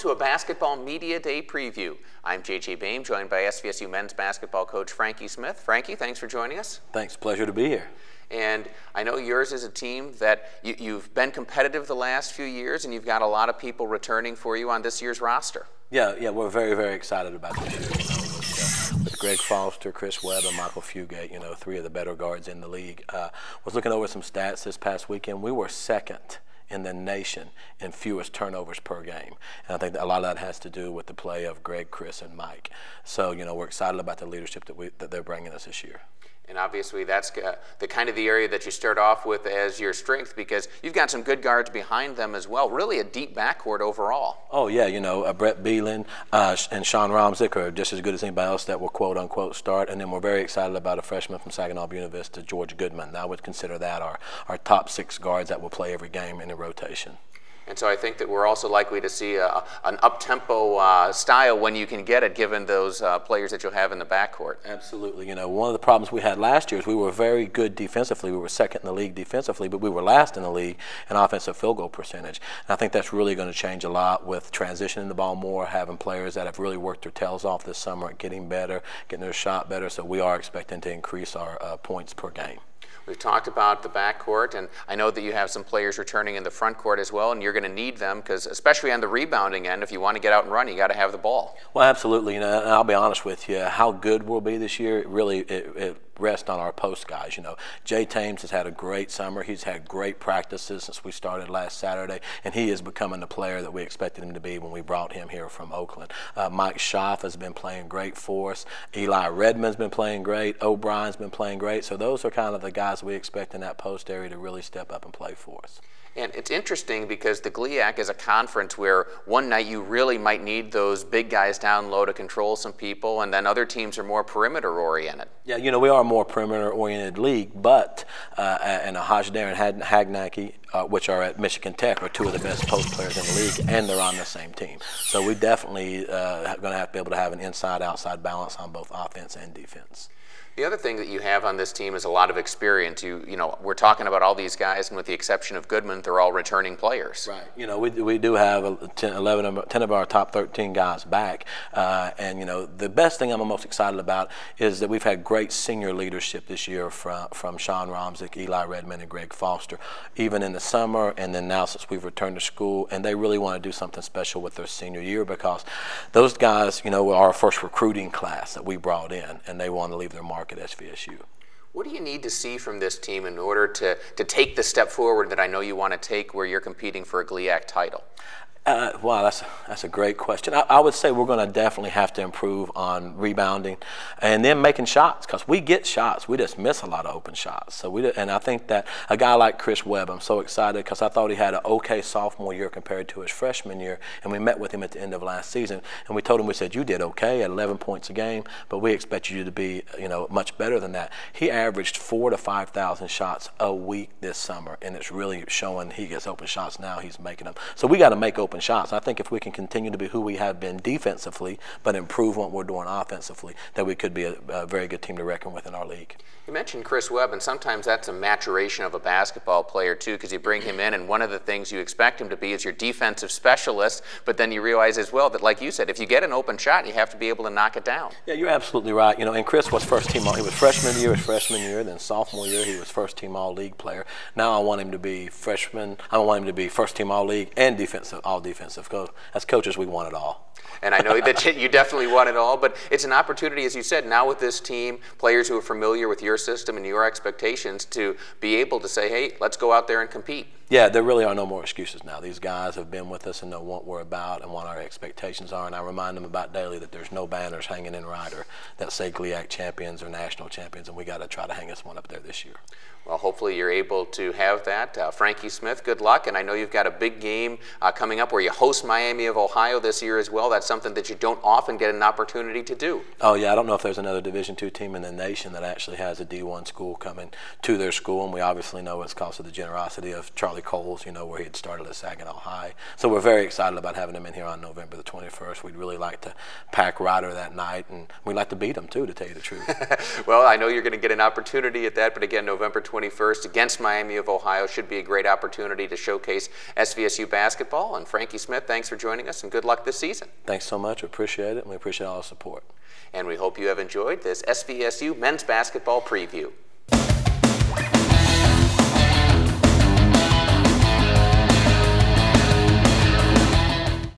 to a Basketball Media Day preview. I'm J.J. Mbb, joined by SVSU men's basketball coach Frankie Smith. Frankie, thanks for joining us. Thanks, pleasure to be here. And I know yours is a team that you've been competitive the last few years, and you've got a lot of people returning for you on this year's roster. Yeah, we're very, very excited about this year. With Greg Foster, Chris Webb, and Michael Fugate, three of the better guards in the league. Was looking over some stats this past weekend. We were second in the nation in fewest turnovers per game. And I think that a lot of that has to do with the play of Greg, Chris, and Mike. So, we're excited about the leadership that they're bringing us this year. And obviously that's the kind of the area that you start off with as your strength, because you've got some good guards behind them as well. Really a deep backcourt overall. Oh, yeah, Brett Beelan and Sean Romzik are just as good as anybody else that will quote-unquote start. And then we're very excited about a freshman from Saginaw Buena Vista, George Goodman. I would consider that our top 6 guards that will play every game in a rotation. And so I think that we're also likely to see an up-tempo style when you can get it, given those players that you'll have in the backcourt. Absolutely. One of the problems we had last year is we were very good defensively. We were second in the league defensively, but we were last in the league in offensive field goal percentage. And I think that's really going to change a lot with transitioning the ball more, having players that have really worked their tails off this summer, getting better, getting their shot better. So we are expecting to increase our points per game. We've talked about the backcourt, and I know that you have some players returning in the front court as well, and you're going to need them because, especially on the rebounding end, if you want to get out and run, you got to have the ball. Well, absolutely. And I'll be honest with you, how good we'll be this year, it rests on our post guys. Jay Tames has had a great summer. He's had great practices since we started last Saturday, and he is becoming the player that we expected him to be when we brought him here from Oakland. Mike Schaaf has been playing great for us. Eli Redmond's been playing great. O'Brien's been playing great. So those are kind of the guys we expect in that post area to really step up and play for us. And it's interesting because the GLIAC is a conference where one night you really might need those big guys down low to control some people, and then other teams are more perimeter-oriented. Yeah, we are a more perimeter-oriented league, but and Hajdair and Hagnacki, which are at Michigan Tech, are 2 of the best post players in the league, and they're on the same team. So we definitely going to have to be able to have an inside-outside balance on both offense and defense. The other thing that you have on this team is a lot of experience. We're talking about all these guys, and with the exception of Goodman, they're all returning players. Right. We do have 10 of our top 13 guys back. And the best thing I'm most excited about is that we've had great senior leadership this year from Sean Romzik, Eli Redmond, and Greg Foster, even in the summer and then now since we've returned to school. And they really want to do something special with their senior year because those guys, are our first recruiting class that we brought in, and they want to leave their mark at SVSU. What do you need to see from this team in order to take the step forward that I know you want to take where you're competing for a GLIAC title? Wow, that's a great question. I would say we're going to definitely have to improve on rebounding and then making shots, because we get shots. We just miss a lot of open shots. And I think that a guy like Chris Webb, I'm so excited because I thought he had an okay sophomore year compared to his freshman year, and we met with him at the end of last season, and we told him, we said, you did okay at 11 points a game, but we expect you to be much better than that. He averaged 4,000 to 5,000 shots a week this summer, and it's really showing he gets open shots now. He's making them. So we got to make open shots. I think if we can continue to be who we have been defensively, but improve what we're doing offensively, that we could be a very good team to reckon with in our league. You mentioned Chris Webb, and sometimes that's a maturation of a basketball player too, because you bring him in, and one of the things you expect him to be is your defensive specialist, but then you realize as well that, like you said, if you get an open shot, you have to be able to knock it down. Yeah, you're absolutely right. And Chris was first team all. He was freshman year, then sophomore year he was first team all league player. Now I want him to be freshman. I want him to be first team all league and all defensive. As coaches, we want it all. And I know that you definitely want it all, but it's an opportunity, as you said, now with this team, players who are familiar with your system and your expectations, to be able to say, hey, let's go out there and compete. Yeah, there really are no more excuses now. These guys have been with us and know what we're about and what our expectations are, and I remind them about daily that there's no banners hanging in Ryder that say GLIAC champions or national champions, and we got to try to hang us one up there this year. Well, hopefully you're able to have that. Frankie Smith, good luck, and I know you've got a big game coming up where you host Miami of Ohio this year as well. That's something that you don't often get an opportunity to do. Oh, yeah, I don't know if there's another Division II team in the nation that actually has a D1 school coming to their school, and we obviously know it's because of the generosity of Charlie Charlie Coles, you know, where he had started at Saginaw High. So we're very excited about having him in here on November the 21st. We'd really like to pack Ryder that night, and we'd like to beat him too, to tell you the truth. Well, I know you're going to get an opportunity at that, but again, November 21st against Miami of Ohio should be a great opportunity to showcase SVSU basketball. And Frankie Smith, thanks for joining us, and good luck this season. Thanks so much. We appreciate it, and we appreciate all the support. And we hope you have enjoyed this SVSU men's basketball preview.